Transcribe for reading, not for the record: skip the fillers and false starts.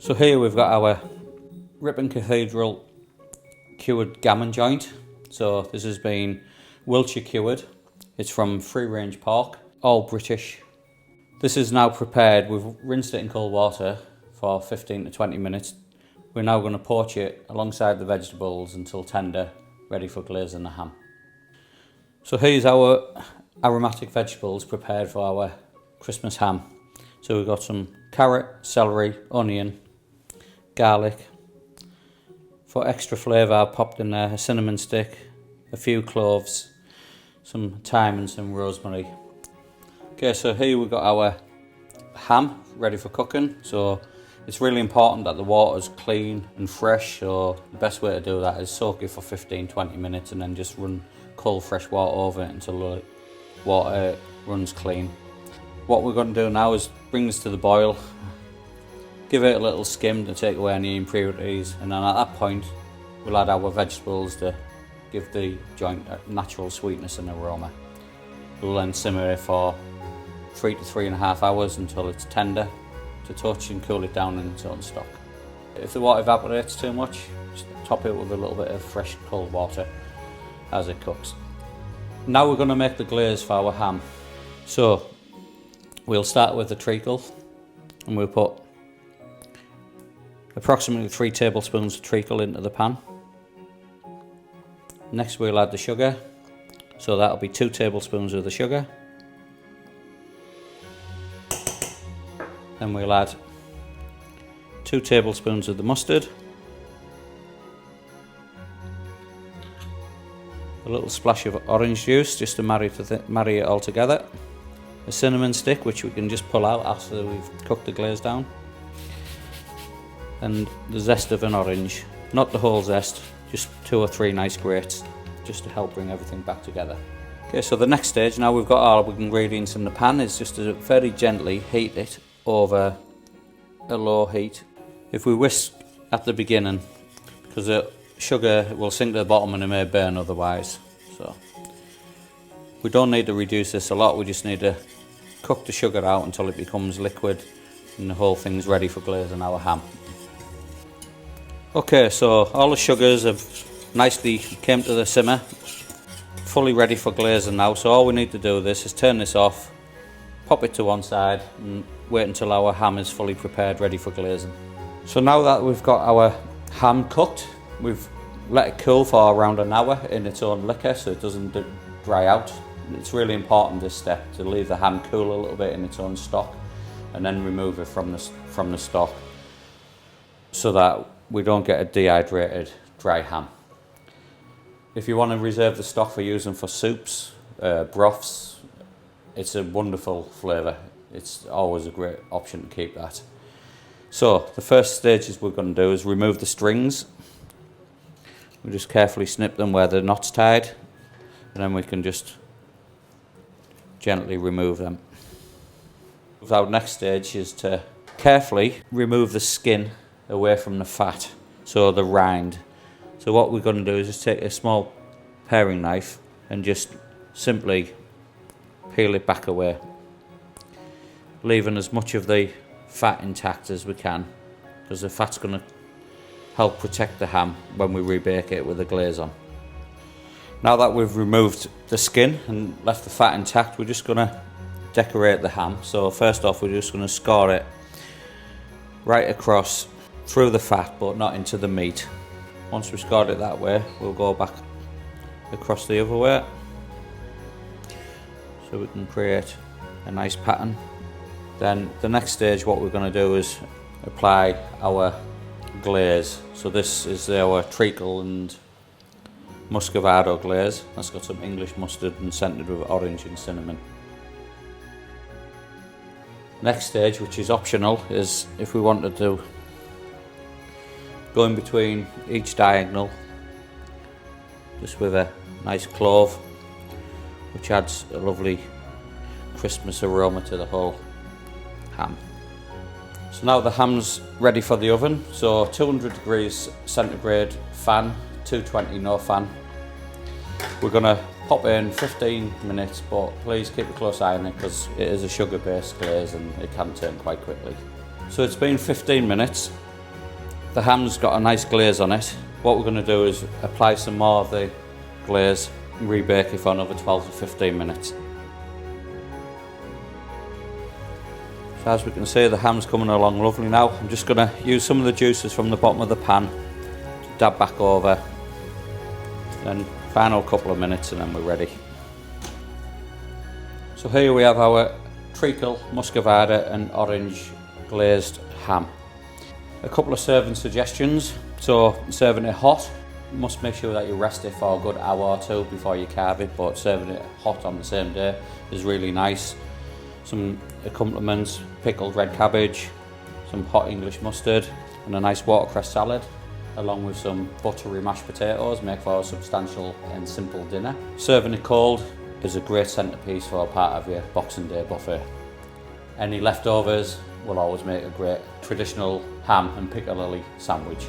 So here we've got our Ripon Cathedral cured gammon joint. So this has been Wiltshire cured. It's from free range pork, all British. This is now prepared. We've rinsed it in cold water for 15 to 20 minutes. We're now going to poach it alongside the vegetables until tender, ready for glazing the ham. So here's our aromatic vegetables prepared for our Christmas ham. So we've got some carrot, celery, onion, garlic. For extra flavour, I've popped in there a cinnamon stick, a few cloves, some thyme and some rosemary. Okay, so here we've got our ham ready for cooking. So it's really important that the water's clean and fresh. So the best way to do that is soak it for 15-20 minutes and then just run cold fresh water over it until the water runs clean. What we're going to do now is bring this to the boil, give it a little skim to take away any impurities, and then at that point we'll add our vegetables to give the joint a natural sweetness and aroma. We'll then simmer it for 3 to 3.5 hours until it's tender to touch and cool it down in its own stock. If the water evaporates too much, just top it with a little bit of fresh cold water as it cooks. Now we're going to make the glaze for our ham. So we'll start with the treacle and we'll put approximately 3 tablespoons of treacle into the pan. Next we'll add the sugar, so that'll be 2 tablespoons of the sugar. Then we'll add 2 tablespoons of the mustard, a little splash of orange juice just to marry it all together, a cinnamon stick which we can just pull out after we've cooked the glaze down, and the zest of an orange, not the whole zest, just 2 or 3 nice grates just to help bring everything back together. Okay, so the next stage, now we've got all our ingredients in the pan, is just to very gently heat it over a low heat. If we whisk at the beginning, because the sugar will sink to the bottom and it may burn otherwise. So we don't need to reduce this a lot, we just need to cook the sugar out until it becomes liquid and the whole thing's ready for glazing our ham. Okay, so all the sugars have nicely came to the simmer, fully ready for glazing now. So all we need to do with this is turn this off, pop it to one side and wait until our ham is fully prepared, ready for glazing. So now that we've got our ham cooked, we've let it cool for around an hour in its own liquor so it doesn't dry out. It's really important, this step, to leave the ham cool a little bit in its own stock and then remove it from the stock so that we don't get a dehydrated dry ham. If you want to reserve the stock for using for soups, broths, it's a wonderful flavour. It's always a great option to keep that. So the first stages we're going to do is remove the strings. We just carefully snip them where the knot's tied, and then we can just gently remove them. Our next stage is to carefully remove the skin away from the fat, so the rind. So what we're going to do is just take a small paring knife and just simply peel it back away, leaving as much of the fat intact as we can, because the fat's going to help protect the ham when we rebake it with the glaze on. Now that we've removed the skin and left the fat intact, we're just going to decorate the ham. So first off, we're just going to score it right across through the fat but not into the meat. Once we've scored it that way, we'll go back across the other way so we can create a nice pattern. Then the next stage, what we're going to do is apply our glaze. So this is our treacle and muscovado glaze. That's got some English mustard and scented with orange and cinnamon. Next stage, which is optional, is if we wanted to go in between each diagonal just with a nice clove, which adds a lovely Christmas aroma to the whole ham. So now the ham's ready for the oven. So 200 degrees centigrade fan, 220 no fan. We're going to pop in 15 minutes, but please keep a close eye on it because it is a sugar based glaze and it can turn quite quickly. So it's been 15 minutes The ham's got a nice glaze on it. What we're going to do is apply some more of the glaze and rebake it for another 12 to 15 minutes. So as we can see, the ham's coming along lovely now. I'm just going to use some of the juices from the bottom of the pan to dab back over. Then final couple of minutes and then we're ready. So here we have our treacle, muscovada and orange glazed ham. A couple of serving suggestions. So serving it hot, you must make sure that you rest it for a good hour or two before you carve it, but serving it hot on the same day is really nice. Some accompaniments, pickled red cabbage, some hot English mustard and a nice watercress salad, along with some buttery mashed potatoes, make for a substantial and simple dinner. Serving it cold is a great centrepiece for a part of your Boxing Day buffet. Any leftovers will always make a great traditional ham and piccalilli sandwich.